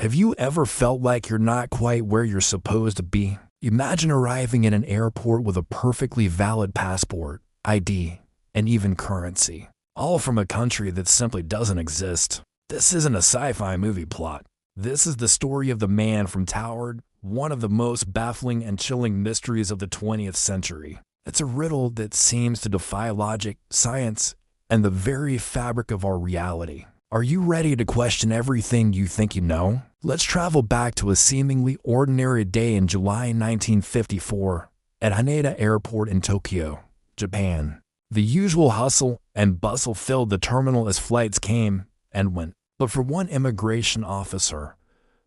Have you ever felt like you're not quite where you're supposed to be? Imagine arriving in an airport with a perfectly valid passport, ID, and even currency, all from a country that simply doesn't exist. This isn't a sci-fi movie plot. This is the story of the Man from Taured, one of the most baffling and chilling mysteries of the 20th century. It's a riddle that seems to defy logic, science, and the very fabric of our reality. Are you ready to question everything you think you know? Let's travel back to a seemingly ordinary day in July 1954 at Haneda Airport in Tokyo, Japan. The usual hustle and bustle filled the terminal as flights came and went. But for one immigration officer,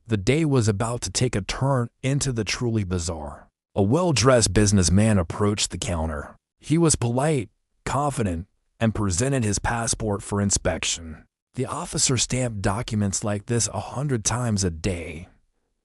the day was about to take a turn into the truly bizarre. A well-dressed businessman approached the counter. He was polite, confident, and presented his passport for inspection. The officer stamped documents like this 100 times a day,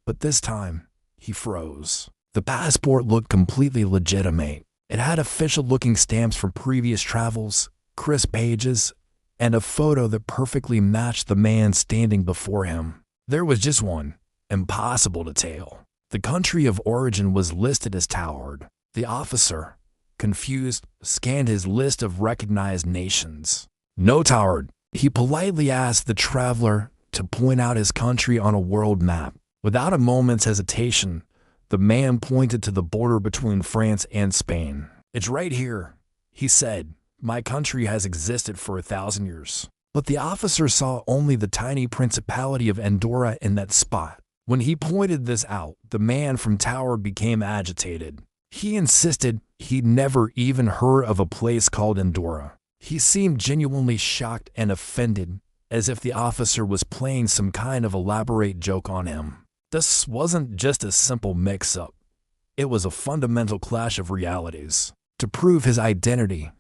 but this time, he froze. The passport looked completely legitimate. It had official-looking stamps from previous travels, crisp pages, and a photo that perfectly matched the man standing before him. There was just one impossible detail. The country of origin was listed as Taured. The officer, confused, scanned his list of recognized nations. "No Taured," he politely asked the traveler to point out his country on a world map. Without a moment's hesitation, the man pointed to the border between France and Spain. "It's right here," he said. "My country has existed for 1,000 years. But the officer saw only the tiny principality of Andorra in that spot. When he pointed this out, the man from Taured became agitated. He insisted he'd never even heard of a place called Andorra. He seemed genuinely shocked and offended, as if the officer was playing some kind of elaborate joke on him. This wasn't just a simple mix-up. It was a fundamental clash of realities. To prove his identity,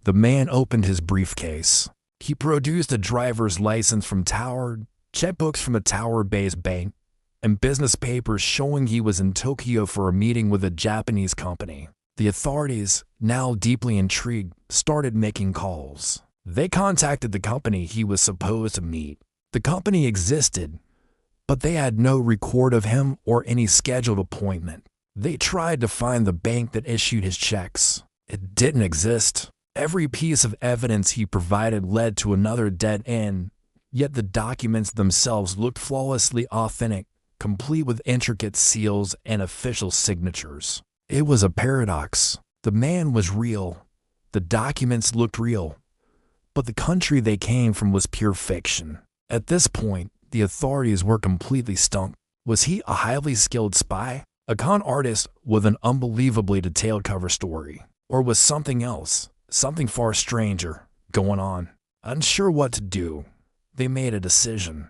the man opened his briefcase. He produced a driver's license from Taured, checkbooks from a Taured-based bank, and business papers showing he was in Tokyo for a meeting with a Japanese company. The authorities, now deeply intrigued, started making calls. They contacted the company he was supposed to meet. The company existed, but they had no record of him or any scheduled appointment. They tried to find the bank that issued his checks. It didn't exist. Every piece of evidence he provided led to another dead end, yet the documents themselves looked flawlessly authentic, complete with intricate seals and official signatures. It was a paradox. The man was real, the documents looked real, but the country they came from was pure fiction. At this point, the authorities were completely stumped. Was he a highly skilled spy, a con artist with an unbelievably detailed cover story, or was something else, something far stranger, going on? Unsure what to do, they made a decision.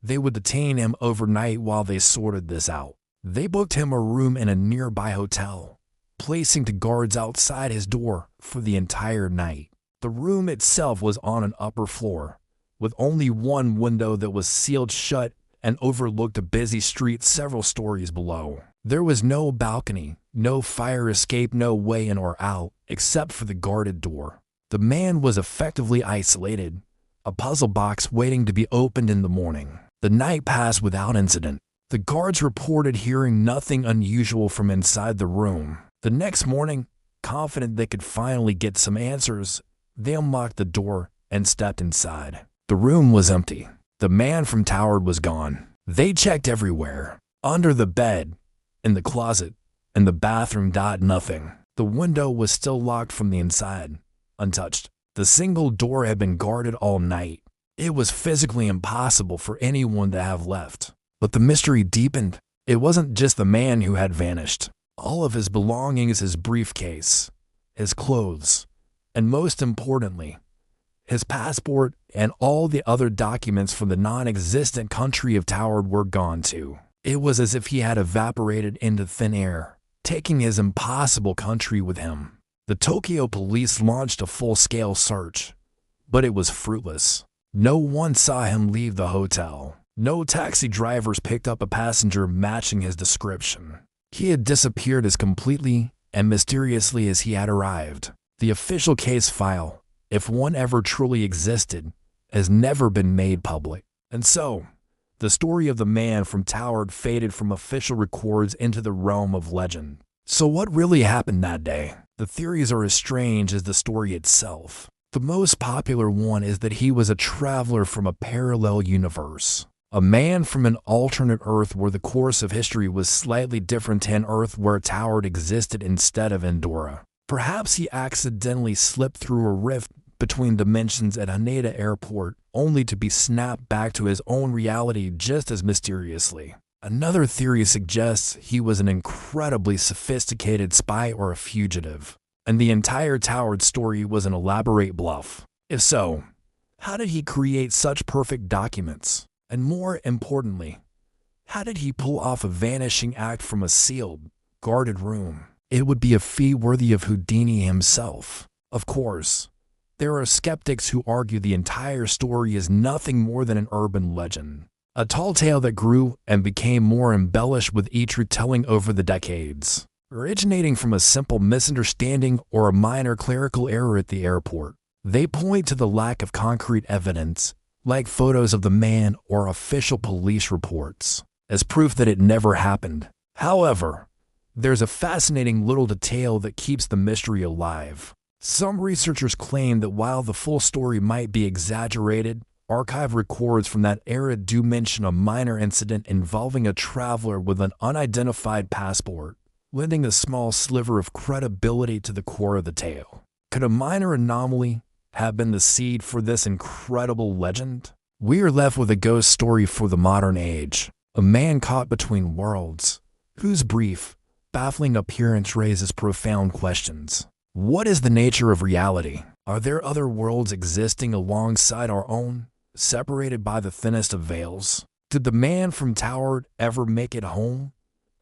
They would detain him overnight while they sorted this out. They booked him a room in a nearby hotel, placing the guards outside his door for the entire night. The room itself was on an upper floor, with only one window that was sealed shut and overlooked a busy street several stories below. There was no balcony, no fire escape, no way in or out, except for the guarded door. The man was effectively isolated, a puzzle box waiting to be opened in the morning. The night passed without incident. The guards reported hearing nothing unusual from inside the room. The next morning, confident they could finally get some answers, they unlocked the door and stepped inside. The room was empty. The man from Taured was gone. They checked everywhere. Under the bed, in the closet, in the bathroom. Nothing. The window was still locked from the inside, untouched. The single door had been guarded all night. It was physically impossible for anyone to have left. But the mystery deepened. It wasn't just the man who had vanished. All of his belongings, his briefcase, his clothes, and most importantly, his passport and all the other documents from the non-existent country of Taured were gone too. It was as if he had evaporated into thin air, taking his impossible country with him. The Tokyo police launched a full-scale search, but it was fruitless. No one saw him leave the hotel. No taxi drivers picked up a passenger matching his description. He had disappeared as completely and mysteriously as he had arrived. The official case file, if one ever truly existed, has never been made public. And so, the story of the Man from Taured faded from official records into the realm of legend. So what really happened that day? The theories are as strange as the story itself. The most popular one is that he was a traveler from a parallel universe. A man from an alternate Earth where the course of history was slightly different to an Earth where Taured existed instead of Endora. Perhaps he accidentally slipped through a rift between dimensions at Haneda Airport, only to be snapped back to his own reality just as mysteriously. Another theory suggests he was an incredibly sophisticated spy or a fugitive, and the entire Taured story was an elaborate bluff. If so, how did he create such perfect documents? And more importantly, how did he pull off a vanishing act from a sealed, guarded room? It would be a feat worthy of Houdini himself. Of course, there are skeptics who argue the entire story is nothing more than an urban legend, a tall tale that grew and became more embellished with each retelling over the decades, originating from a simple misunderstanding or a minor clerical error at the airport. They point to the lack of concrete evidence, like photos of the man or official police reports, as proof that it never happened. However, there's a fascinating little detail that keeps the mystery alive. Some researchers claim that while the full story might be exaggerated, archive records from that era do mention a minor incident involving a traveler with an unidentified passport, lending a small sliver of credibility to the core of the tale. Could a minor anomaly have been the seed for this incredible legend? We are left with a ghost story for the modern age, a man caught between worlds, whose brief, baffling appearance raises profound questions. What is the nature of reality? Are there other worlds existing alongside our own, separated by the thinnest of veils? Did the Man from Taured ever make it home?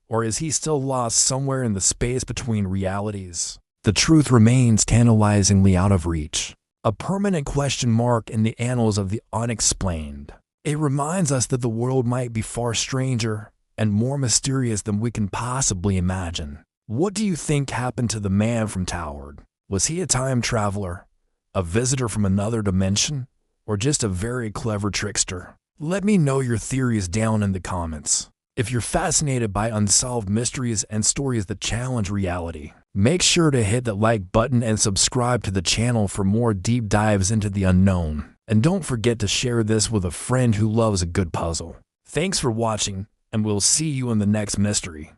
Or is he still lost somewhere in the space between realities? The truth remains tantalizingly out of reach, a permanent question mark in the annals of the unexplained. It reminds us that the world might be far stranger and more mysterious than we can possibly imagine. What do you think happened to the Man from Taured? Was he a time traveler, a visitor from another dimension, or just a very clever trickster? Let me know your theories down in the comments. If you're fascinated by unsolved mysteries and stories that challenge reality, make sure to hit that like button and subscribe to the channel for more deep dives into the unknown. And don't forget to share this with a friend who loves a good puzzle. Thanks for watching, and we'll see you in the next mystery.